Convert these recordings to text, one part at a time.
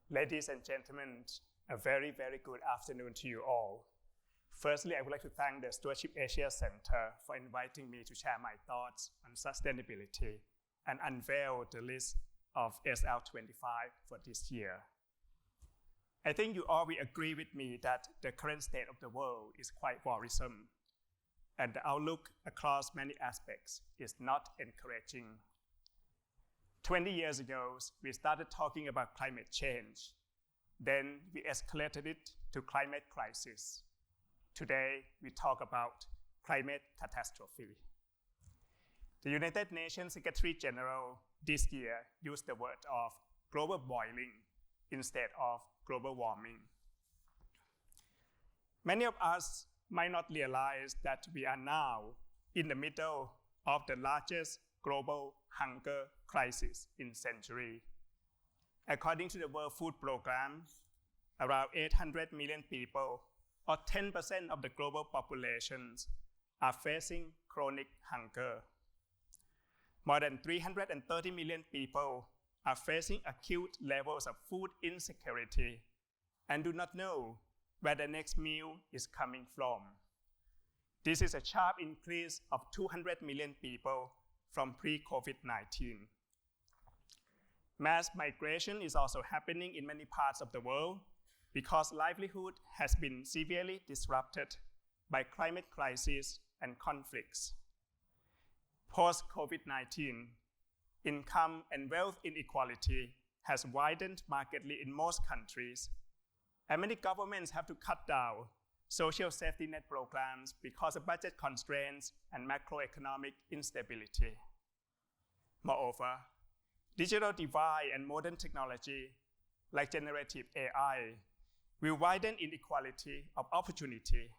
Ladies and gentlemen, a very, very good afternoon to you all. Firstly, I would like to thank the Stewardship Asia Center for inviting me to share my thoughts on sustainability and unveil the list of SL25 for this year. I think you all will agree with me that the current state of the world is quite worrisome, and the outlook across many aspects is not encouraging. 20 years ago, we started talking about climate change. Then we escalated it to climate crisis. Today, we talk about climate catastrophe. The United Nations Secretary General this year used the word of global boiling instead of global warming. Many of us might not realize that we are now in the middle of the largest global hunger crisis in century. According to the World Food Programme, around 800 million people, or 10% of the global populations, are facing chronic hunger. More than 330 million people are facing acute levels of food insecurity and do not know where the next meal is coming from. This is a sharp increase of 200 million people from pre-COVID-19. Mass migration is also happening in many parts of the world because livelihood has been severely disrupted by climate crisis and conflicts. Post-COVID-19, income and wealth inequality has widened markedly in most countries, and many governments have to cut down social safety net programs because of budget constraints and macroeconomic instability. Moreover, digital divide and modern technology, like generative AI, will widen inequality of opportunity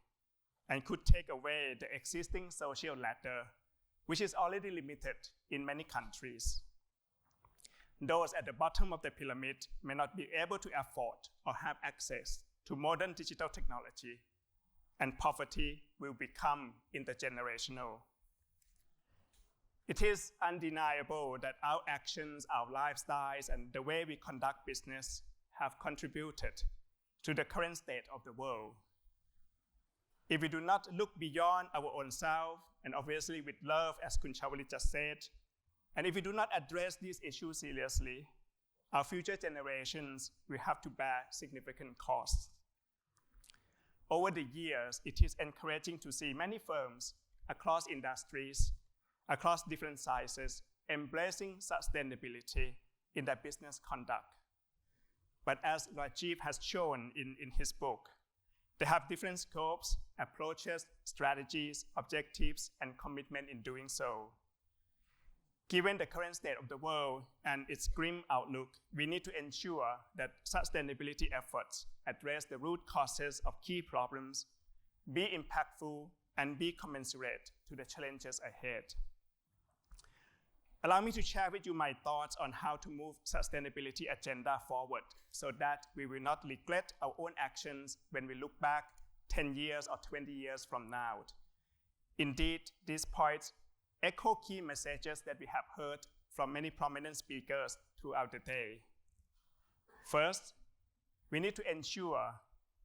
and could take away the existing social ladder, which is already limited in many countries. Those at the bottom of the pyramid may not be able to afford or have access to modern digital technology, and poverty will become intergenerational. It is undeniable that our actions, our lifestyles, and the way we conduct business have contributed to the current state of the world. If we do not look beyond our own self, and obviously with love, as Kun Chawali just said, and if we do not address these issues seriously, our future generations will have to bear significant costs. Over the years, it is encouraging to see many firms across industries, across different sizes, embracing sustainability in their business conduct. But as Rajiv has shown in his book, they have different scopes, approaches, strategies, objectives, and commitment in doing so. Given the current state of the world and its grim outlook, we need to ensure that sustainability efforts address the root causes of key problems, be impactful, and be commensurate to the challenges ahead. Allow me to share with you my thoughts on how to move sustainability agenda forward so that we will not regret our own actions when we look back 10 years or 20 years from now. Indeed, these points echo key messages that we have heard from many prominent speakers throughout the day. First, we need to ensure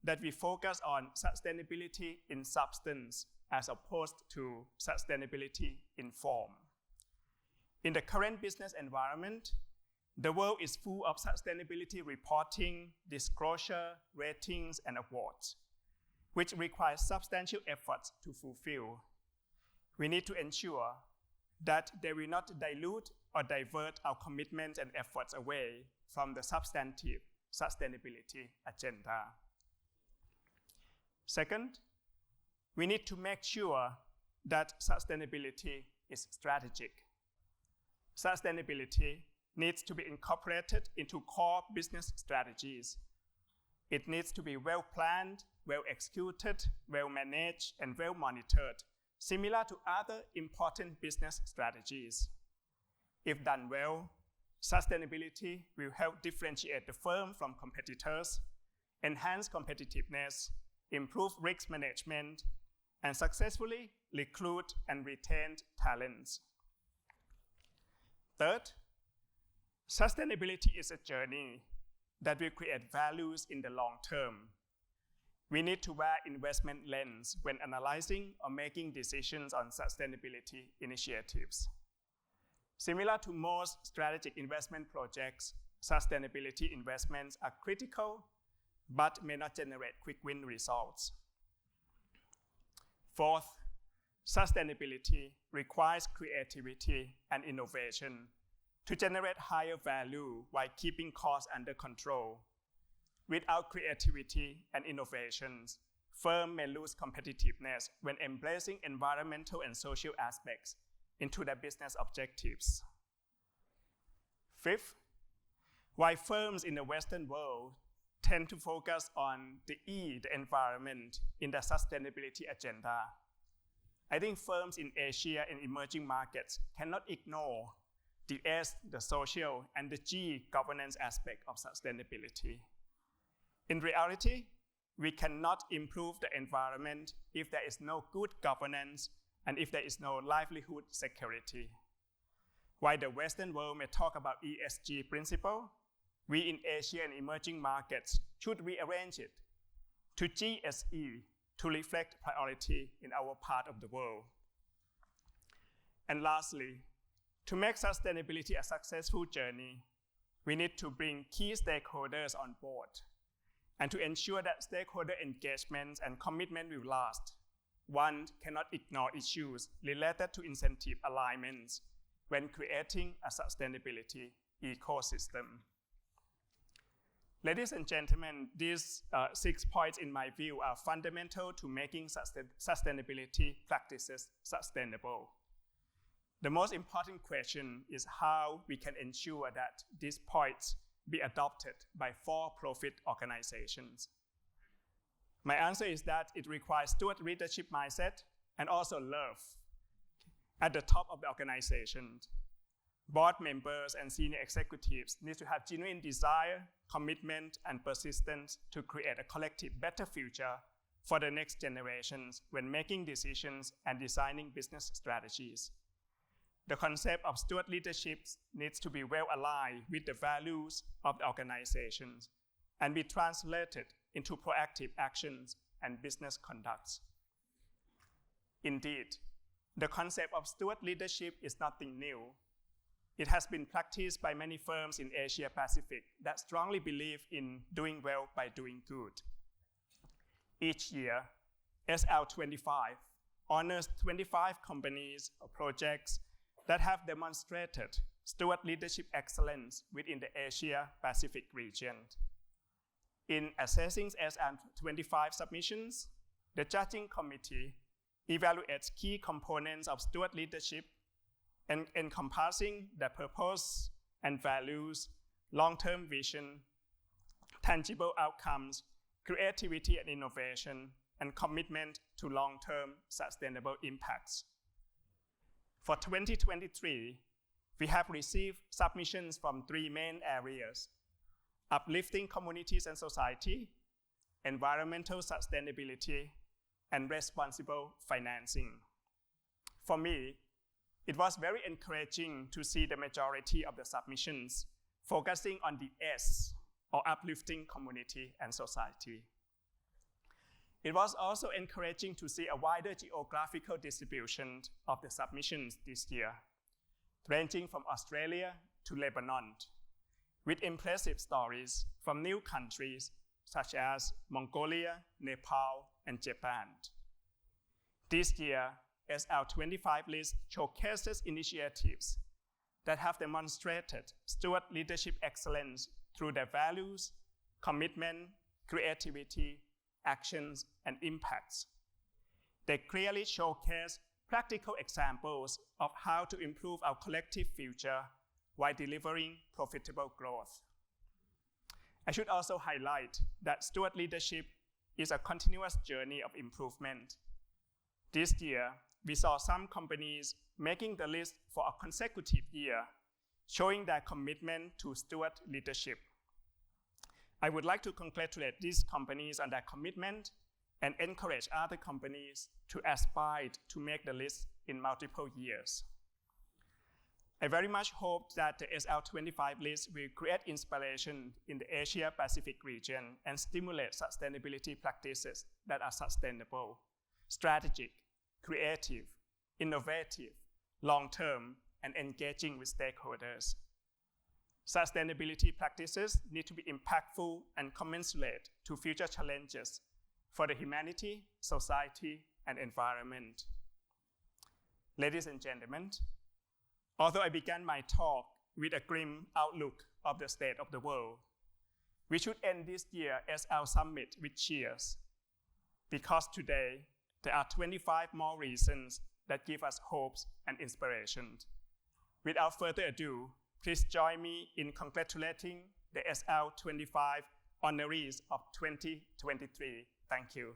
that we focus on sustainability in substance as opposed to sustainability in form. In the current business environment, the world is full of sustainability reporting, disclosure, ratings, and awards, which require substantial efforts to fulfill. We need to ensure that they will not dilute or divert our commitments and efforts away from the substantive sustainability agenda. Second, we need to make sure that sustainability is strategic. Sustainability needs to be incorporated into core business strategies. It needs to be well planned, well executed, well managed, and well monitored, similar to other important business strategies. If done well, sustainability will help differentiate the firm from competitors, enhance competitiveness, improve risk management, and successfully recruit and retain talents. Third, sustainability is a journey that will create values in the long term. We need to wear investment lens when analyzing or making decisions on sustainability initiatives. Similar to most strategic investment projects, sustainability investments are critical but may not generate quick win results. Fourth, sustainability requires creativity and innovation to generate higher value while keeping costs under control. Without creativity and innovations, firms may lose competitiveness when embracing environmental and social aspects into their business objectives. Fifth, while firms in the Western world tend to focus on the environment, in their sustainability agenda, I think firms in Asia and emerging markets cannot ignore the S, the social, and the G, governance aspect of sustainability. In reality, we cannot improve the environment if there is no good governance and if there is no livelihood security. While the Western world may talk about ESG principle, we in Asia and emerging markets should rearrange it to GSE to reflect priority in our part of the world. And lastly, to make sustainability a successful journey, we need to bring key stakeholders on board. And to ensure that stakeholder engagement and commitment will last, one cannot ignore issues related to incentive alignments when creating a sustainability ecosystem. Ladies and gentlemen, these 6 points in my view are fundamental to making sustainability practices sustainable. The most important question is how we can ensure that these points be adopted by for-profit organizations. My answer is that it requires steward leadership mindset and also love at the top of the organization. Board members and senior executives need to have genuine desire, commitment, and persistence to create a collective better future for the next generations when making decisions and designing business strategies. The concept of steward leadership needs to be well aligned with the values of the organizations and be translated into proactive actions and business conducts. Indeed, the concept of steward leadership is nothing new. It has been practiced by many firms in Asia Pacific that strongly believe in doing well by doing good. Each year, SL25 honors 25 companies or projects that have demonstrated steward leadership excellence within the Asia Pacific region. In assessing SL25 submissions, the judging committee evaluates key components of steward leadership encompassing the purpose and values, long-term vision, tangible outcomes, creativity and innovation, and commitment to long-term sustainable impacts. For 2023, we have received submissions from 3 main areas: uplifting communities and society, environmental sustainability, and responsible financing. For me, it was very encouraging to see the majority of the submissions focusing on the S, or uplifting community and society. It was also encouraging to see a wider geographical distribution of the submissions this year, ranging from Australia to Lebanon, with impressive stories from new countries such as Mongolia, Nepal, and Japan. This year, SL25 list showcases initiatives that have demonstrated steward leadership excellence through their values, commitment, creativity, actions, and impacts. They clearly showcase practical examples of how to improve our collective future while delivering profitable growth. I should also highlight that steward leadership is a continuous journey of improvement. This year, we saw some companies making the list for a consecutive year, showing their commitment to steward leadership. I would like to congratulate these companies on their commitment and encourage other companies to aspire to make the list in multiple years. I very much hope that the SL25 list will create inspiration in the Asia-Pacific region and stimulate sustainability practices that are sustainable, strategic, creative, innovative, long-term, and engaging with stakeholders. Sustainability practices need to be impactful and commensurate to future challenges for the humanity, society, and environment. Ladies and gentlemen, although I began my talk with a grim outlook of the state of the world, we should end this year as our summit with cheers, because today there are 25 more reasons that give us hopes and inspiration. Without further ado, please join me in congratulating the SL25 honorees of 2023. Thank you.